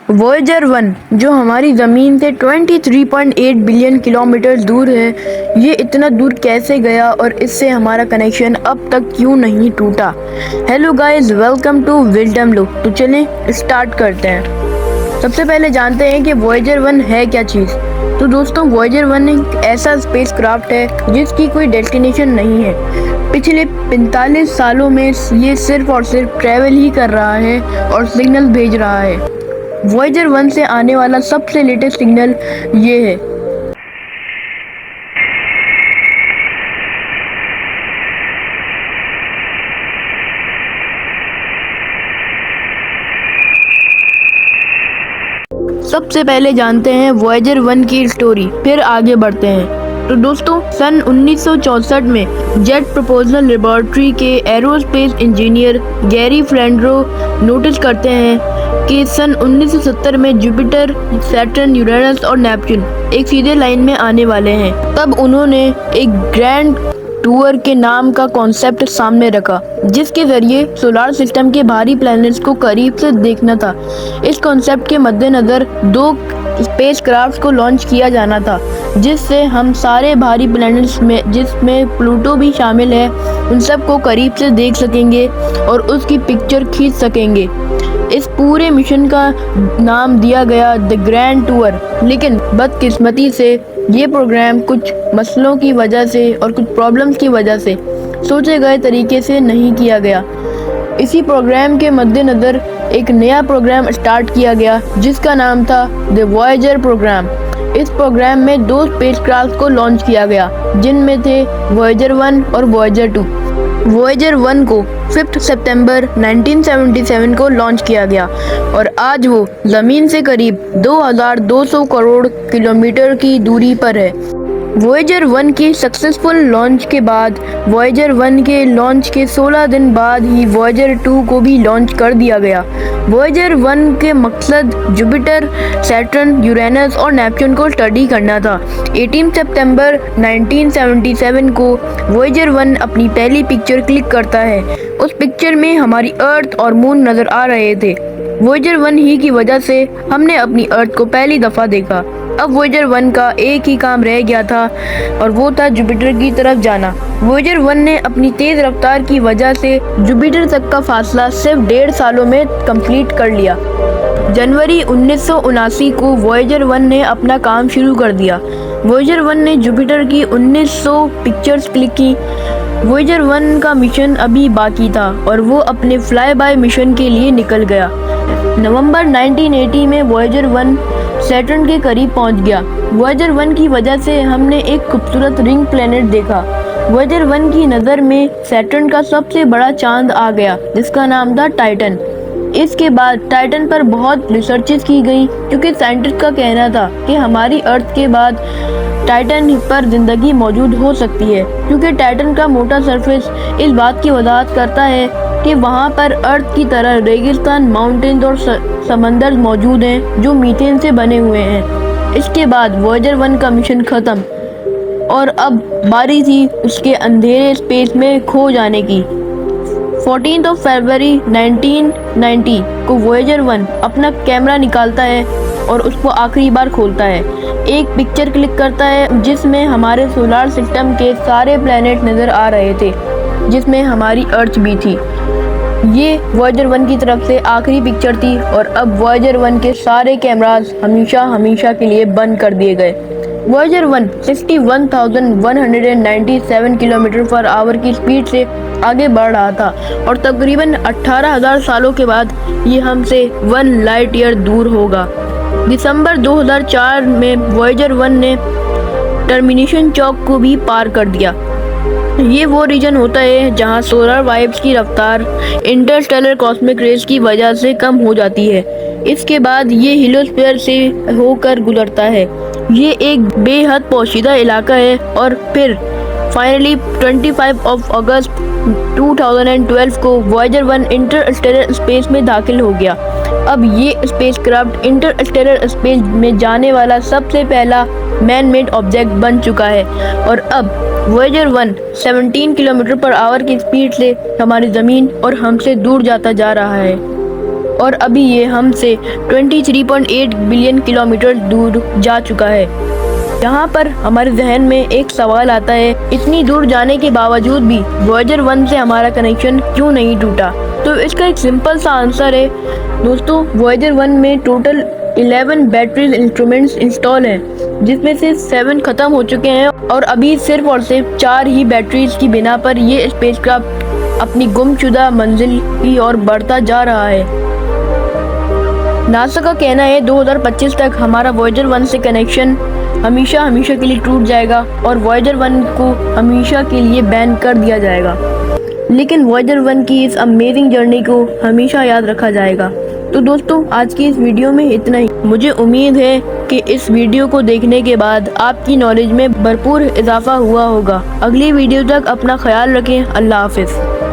Voyager 1 जो हमारी ज़मीन से 23.8 बिलियन किलोमीटर दूर है, ये इतना दूर कैसे गया और इससे हमारा कनेक्शन अब तक क्यों नहीं टूटा। Hello guys, welcome to wisdom look. तो चलें स्टार्ट करते हैं। सबसे पहले जानते हैं कि वॉयेजर 1 है क्या चीज़। तो दोस्तों, वॉयेजर 1 एक ऐसा स्पेसक्राफ्ट है जिसकी कोई डेस्टिनेशन नहीं है। पिछले 45 सालों में ये सिर्फ और सिर्फ ट्रैवल ही कर रहा है और सिग्नल भेज रहा है। वॉयेजर 1 से आने वाला सबसे लेटेस्ट सिग्नल ये है। सबसे पहले जानते हैं वॉयेजर 1 की स्टोरी, फिर आगे बढ़ते हैं। तो दोस्तों, सन 1964 में जेट प्रपोजल लेबोरेटरी के एरोस्पेस इंजीनियर गैरी फ्रेंड्रो नोटिस करते हैं कि सन 1970 में जुपिटर, सैटर्न, यूरेनस और नेपच्यून एक सीधे लाइन में आने वाले हैं। तब उन्होंने एक ग्रैंड टूर के नाम का कॉन्सेप्ट सामने रखा, जिसके जरिए सोलर सिस्टम के बाहरी प्लैनेट्स को करीब से देखना था। इस कॉन्सेप्ट के मद्देनजर 2 स्पेसक्राफ्ट को लॉन्च किया जाना था, जिससे हम सारे बाहरी प्लैनेट्स में, जिसमें प्लूटो भी शामिल है, उन सब को करीब से देख सकेंगे और उसकी पिक्चर खींच सकेंगे। इस पूरे मिशन का नाम दिया गया द ग्रैंड टूर। लेकिन बदकिस्मती से ये प्रोग्राम कुछ मसलों की वजह से और कुछ प्रॉब्लम्स की वजह से सोचे गए तरीके से नहीं किया गया। इसी प्रोग्राम के मद्देनज़र एक नया प्रोग्राम स्टार्ट किया गया, जिसका नाम था द वॉयेजर प्रोग्राम। इस प्रोग्राम में 2 स्पेसक्राफ्ट को लॉन्च किया गया, जिनमें थे वॉयेजर 1 और वॉयेजर 2। वॉयेजर 1 को 5 सितंबर 1977 को लॉन्च किया गया और आज वो ज़मीन से करीब 2200 करोड़ किलोमीटर की दूरी पर है। वॉयेजर 1 की सक्सेसफुल लॉन्च के बाद वॉयेजर 1 के लॉन्च के 16 दिन बाद ही वॉयेजर 2 को भी लॉन्च कर दिया गया। वॉयेजर 1 के मकसद जुपिटर, सैटर्न, यूरेनस और नेपच्यून को स्टडी करना था। 18 सितंबर 1977 को वॉयेजर 1 अपनी पहली पिक्चर क्लिक करता है। उस पिक्चर में हमारी अर्थ और मून नज़र आ रहे थे। वॉयेजर 1 ही की वजह से हमने अपनी अर्थ को पहली दफ़ा देखा। अब वॉयेजर 1 का एक ही काम रह गया था और वो था जुपिटर की तरफ जाना। वॉयेजर 1 ने अपनी तेज़ रफ्तार की वजह से जुपिटर तक का फासला सिर्फ 1.5 सालों में कंप्लीट कर लिया। जनवरी 1979 को वॉयेजर 1 ने अपना काम शुरू कर दिया। वॉयेजर 1 ने जुपिटर की 1900 पिक्चर्स क्लिक की। वॉयेजर 1 का मिशन अभी बाकी था और वो अपने फ्लाई बाय मिशन के लिए निकल गया। नवंबर 1980 में वॉयेजर 1 सैटर्न के करीब पहुंच गया। वॉयेजर 1 की वजह से हमने एक खूबसूरत रिंग प्लैनेट देखा। वॉयेजर 1 की नज़र में सैटर्न का सबसे बड़ा चांद आ गया, जिसका नाम था टाइटन। इसके बाद टाइटन पर बहुत रिसर्चेस की गई, क्योंकि साइंटिस्ट का कहना था कि हमारी अर्थ के बाद टाइटन पर जिंदगी मौजूद हो सकती है, क्योंकि टाइटन का मोटा सरफेस इस बात की वजाहत करता है कि वहाँ पर अर्थ की तरह रेगिस्तान, माउंटेन्स और समंदर मौजूद हैं, जो मीथेन से बने हुए हैं। इसके बाद वॉयेजर 1 का मिशन ख़त्म और अब बारी थी उसके अंधेरे स्पेस में खो जाने की। 14 फरवरी 1990 को वॉयेजर 1 अपना कैमरा निकालता है और उसको आखिरी बार खोलता है। एक पिक्चर क्लिक करता है, जिसमें हमारे सोलर सिस्टम के सारे प्लैनेट नज़र आ रहे थे, जिसमें हमारी अर्थ भी थी। ये वॉयेजर 1 की तरफ से आखिरी पिक्चर थी और अब वॉयेजर 1 के सारे कैमरास हमेशा के लिए बंद कर दिए गए। वॉयेजर 1 61,197 किलोमीटर पर आवर की स्पीड से आगे बढ़ रहा था और तकरीबन 18,000 सालों के बाद ये हमसे 1 लाइट ईयर दूर होगा। दिसंबर 2004 में वॉयेजर 1 ने टर्मिनेशन चौक को भी पार कर दिया। ये वो रीजन होता है जहाँ सोलर वाइब्स की रफ्तार इंटरस्टेलर कॉस्मिक रेज की वजह से कम हो जाती है। इसके बाद ये हीलियोस्फीयर से होकर गुजरता है। ये एक बेहद पोशीदा इलाका है और फिर फाइनली 25 अगस्त 2012 को वॉयेजर 1 इंटरस्टेलर स्पेस में दाखिल हो गया। अब ये स्पेसक्राफ्ट इंटरस्टेलर स्पेस में जाने वाला सबसे पहला मैन मेड ऑब्जेक्ट बन चुका है और अब वॉयेजर 1 17 किलोमीटर पर आवर की स्पीड से हमारी ज़मीन और हमसे दूर जाता जा रहा है। और अभी ये हमसे 23.8 बिलियन किलोमीटर दूर जा चुका है। यहाँ पर हमारे जहन में एक सवाल आता है, इतनी दूर जाने के बावजूद भी वॉयेजर 1 से हमारा कनेक्शन क्यों नहीं टूटा? तो इसका एक सिंपल सा आंसर है दोस्तों, वॉयेजर 1 में टोटल 11 बैटरी इंस्ट्रूमेंट्स इंस्टॉल हैं, जिसमें से 7 खत्म हो चुके हैं और अभी सिर्फ और सिर्फ 4 ही बैटरीज की बिना पर ये स्पेसक्राफ्ट अपनी गुमशुदा मंजिल की ओर बढ़ता जा रहा है। नासा का कहना है 2025 तक हमारा वॉयेजर 1 से कनेक्शन हमेशा के लिए टूट जाएगा और वॉयेजर 1 को हमेशा के लिए बैन कर दिया जाएगा। लेकिन वॉयेजर 1 की इस अमेजिंग जर्नी को हमेशा याद रखा जाएगा। तो दोस्तों, आज की इस वीडियो में इतना ही। मुझे उम्मीद है कि इस वीडियो को देखने के बाद आपकी नॉलेज में भरपूर इजाफा हुआ होगा। अगली वीडियो तक अपना ख्याल रखें। अल्लाह हाफिज़।